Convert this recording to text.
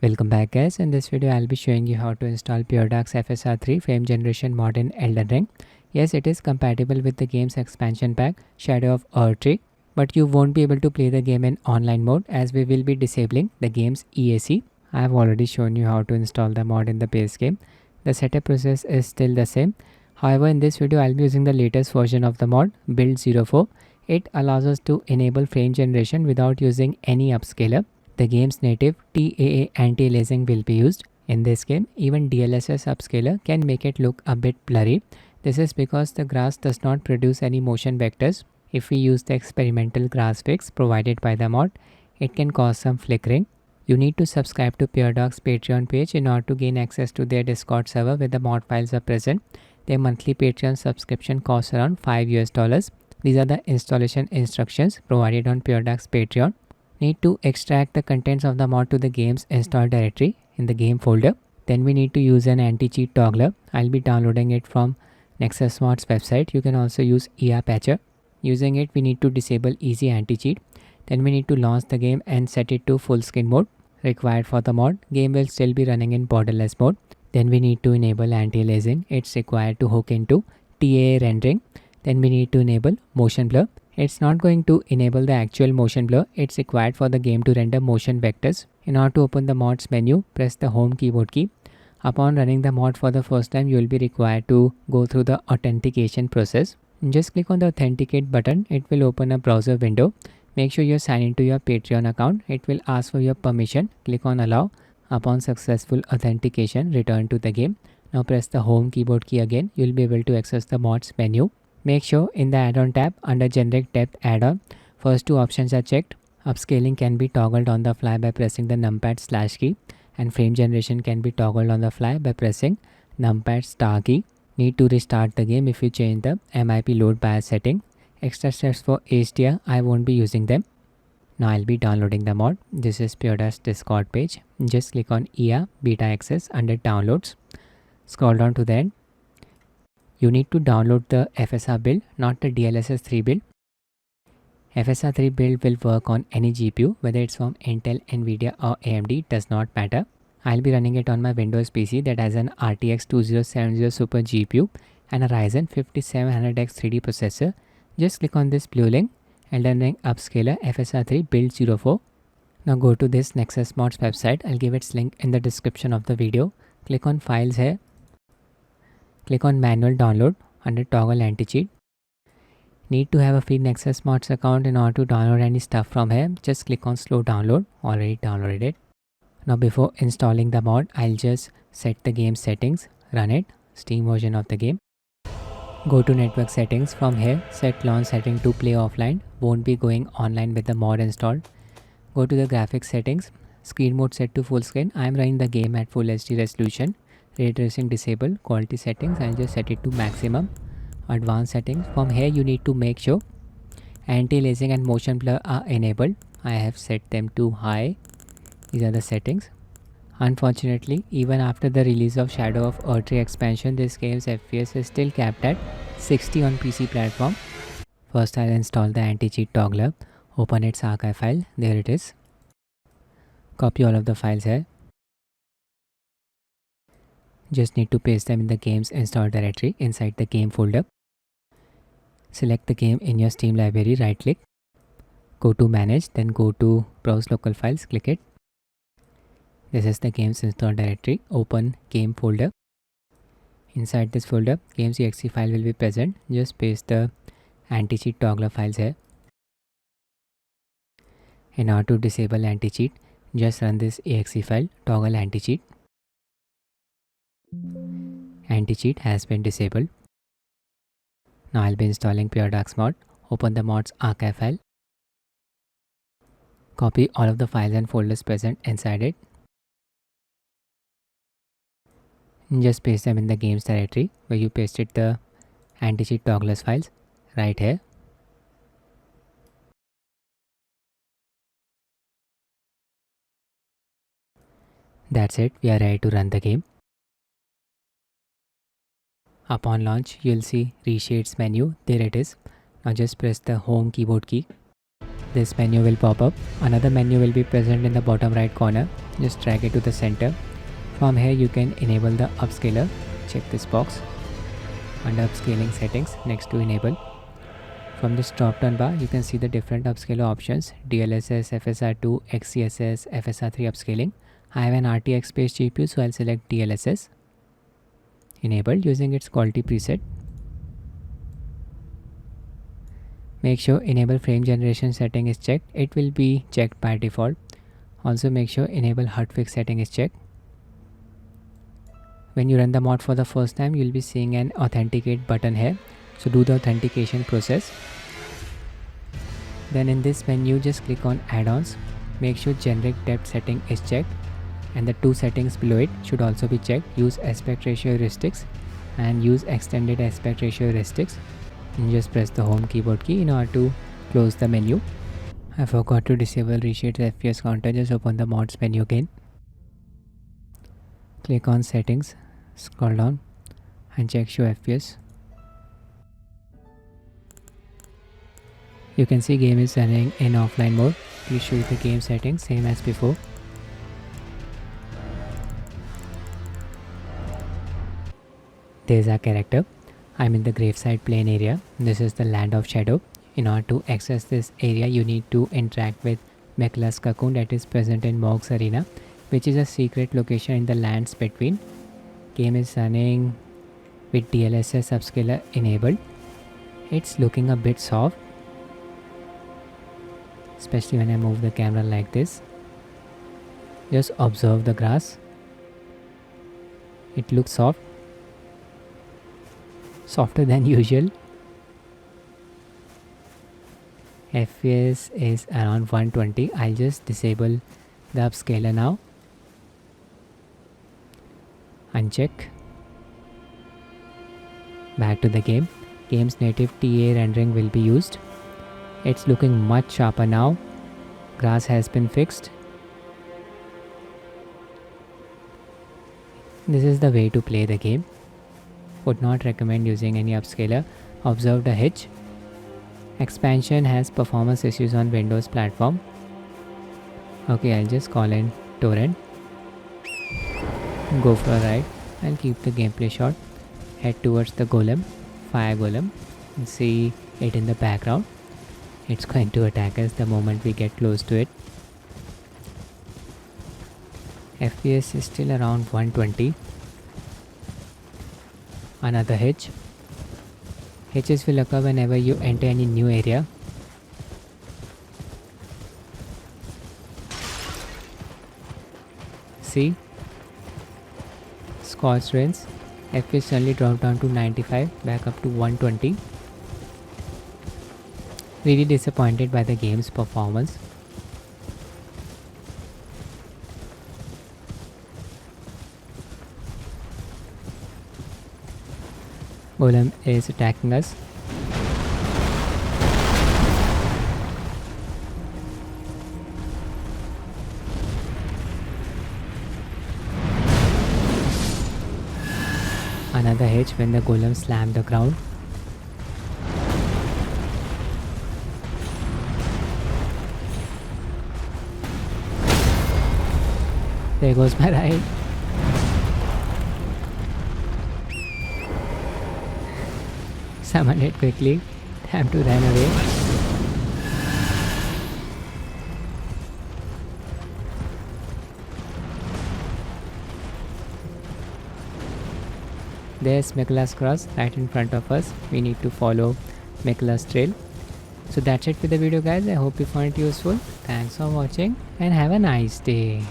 Welcome back guys. In this video I'll be showing you how to install Puredark FSR Frame Generation mod in Elden Ring. Yes, it is compatible with the game's expansion pack Shadow of Erdtree, but you won't be able to play the game in online mode as we will be disabling the game's EAC. I have already shown you how to install the mod in the base game. The setup process is still the same. However, in this video I'll be using the latest version of the mod, build 04. It allows us to enable frame generation without using any upscaler. The game's native TAA anti-aliasing will be used. In this game, even DLSS upscaler can make it look a bit blurry. This is because the grass does not produce any motion vectors. If we use the experimental grass fix provided by the mod, it can cause some flickering. You need to subscribe to Puredark's Patreon page in order to gain access to their Discord server where the mod files are present. Their monthly Patreon subscription costs around $5. These are the installation instructions provided on Puredark's Patreon. Need to extract the contents of the mod to the game's install directory in the game folder. Then we need to use an anti-cheat toggler. I'll be downloading it from Nexus Mod's website. You can also use EA Patcher. Using it, we need to disable easy anti-cheat. Then we need to launch the game and set it to full screen mode. Required for the mod, game will still be running in borderless mode. Then we need to enable anti-aliasing. It's required to hook into TAA rendering. Then we need to enable motion blur. It's not going to enable the actual motion blur. It's required for the game to render motion vectors. In order to open the mods menu, press the home keyboard key. Upon running the mod for the first time, you will be required to go through the authentication process. Just click on the authenticate button. It will open a browser window. Make sure you sign into your Patreon account. It will ask for your permission. Click on allow. Upon successful authentication, return to the game. Now press the home keyboard key again. You will be able to access the mods menu. Make sure in the add-on tab under generic depth add-on, first two options are checked. Upscaling can be toggled on the fly by pressing the numpad / key, and frame generation can be toggled on the fly by pressing numpad * key. Need to restart the game if you change the MIP load bias setting. Extra steps for HDR, I won't be using them. Now I'll be downloading the mod. This is Puredark's Discord page. Just click on EA Beta Access under downloads. Scroll down to the end. You need to download the FSR build, not the DLSS 3 build. FSR 3 build will work on any GPU, whether it's from Intel, Nvidia or AMD, does not matter. I'll be running it on my Windows PC that has an RTX 2070 Super GPU and a Ryzen 5700X 3D processor. Just click on this blue link, Elden Ring Upscaler FSR 3 build 04. Now go to this Nexus Mods website. I'll give its link in the description of the video. Click on files here. Click on manual download under toggle anti-cheat. Need to have a free Nexus Mods account in order to download any stuff from here. Just click on slow download. Already downloaded it. Now before installing the mod, I'll just set the game settings, run it, Steam version of the game. Go to network settings. From here, set launch setting to play offline. Won't be going online with the mod installed. Go to the graphics settings. Screen mode set to full screen. I'm running the game at full HD resolution. Ray tracing disabled. Quality settings, I'll just set it to maximum. Advanced settings, from here you need to make sure anti-aliasing and motion blur are enabled. I have set them to high. These are the settings. Unfortunately, even after the release of Shadow of Erdtree expansion, this game's FPS is still capped at 60 on PC platform. First I'll install the anti-cheat toggler. Open its archive file. There it is. Copy all of the files here. Just need to paste them in the game's install directory inside the game folder. Select the game in your Steam library, right click. Go to manage, then go to browse local files, click it. This is the game's install directory. Open game folder. Inside this folder, game's exe file will be present. Just paste the anti-cheat toggler files here. In order to disable anti-cheat, just run this exe file, toggle anti-cheat. Anti-cheat has been disabled. Now I'll be installing Puredark's mod. Open the mod's archive file. Copy all of the files and folders present inside it. Just paste them in the games directory where you pasted the anti-cheat toggler's files, right here. That's it, we are ready to run the game. Upon launch, you'll see reshades menu. There it is. Now just press the home keyboard key. this menu will pop up. Another menu will be present in the bottom right corner. Just drag it to the center. From here you can enable the upscaler. Check this box under upscaling settings next to enable. From this drop down bar you can see the different upscaler options: DLSS, FSR2, XCSS, FSR3 upscaling. I have an RTX based GPU, so I'll select DLSS. Enabled using its quality preset. Make sure enable frame generation setting is checked. It will be checked by default. Also make sure enable hotfix setting is checked. When you run the mod for the first time, you'll be seeing an authenticate button here. So do the authentication process. Then in this menu, just click on add-ons. Make sure generic depth setting is checked, and the two settings below it should also be checked. Use aspect ratio heuristics and use extended aspect ratio heuristics. And just press the home keyboard key in order to close the menu. I forgot to disable reshape FPS counter. Just open the mods menu again. Click on settings, scroll down and check show FPS. You can see game is running in offline mode. Please show the game settings same as before. There's our character. I'm in the graveside plain area. This is the land of shadow. In order to access this area, you need to interact with Mechla's cocoon that is present in Morg's arena, which is a secret location in the lands between. Game is running with DLSS upscaler enabled. It's looking a bit soft, especially when I move the camera like this. Just observe the grass. It looks soft, softer than usual. FPS is around 120. I'll just disable the upscaler now. Uncheck. Back to the game. Game's native TAA rendering will be used. It's looking much sharper now. Grass has been fixed. This is the way to play the game. Would not recommend using any upscaler. Observe the hitch. Expansion has performance issues on Windows platform. Okay, I'll just call in torrent. Go for a ride. I'll keep the gameplay short. Head towards the golem, fire golem, and see it in the background. It's going to attack us the moment we get close to it. FPS is still around 120. Another hitch. Hitches will occur whenever you enter any new area. See? Scorched Rinse. FPS suddenly dropped down to 95, back up to 120. Really disappointed by the game's performance. Golem is attacking us. Another hitch when the golem slammed the ground. There goes my ride. Summon it quickly. Time to run away. There's Mechla's cross right in front of us. We need to follow Mechla's trail. So that's it with the video, guys. I hope you found it useful. Thanks for watching and have a nice day.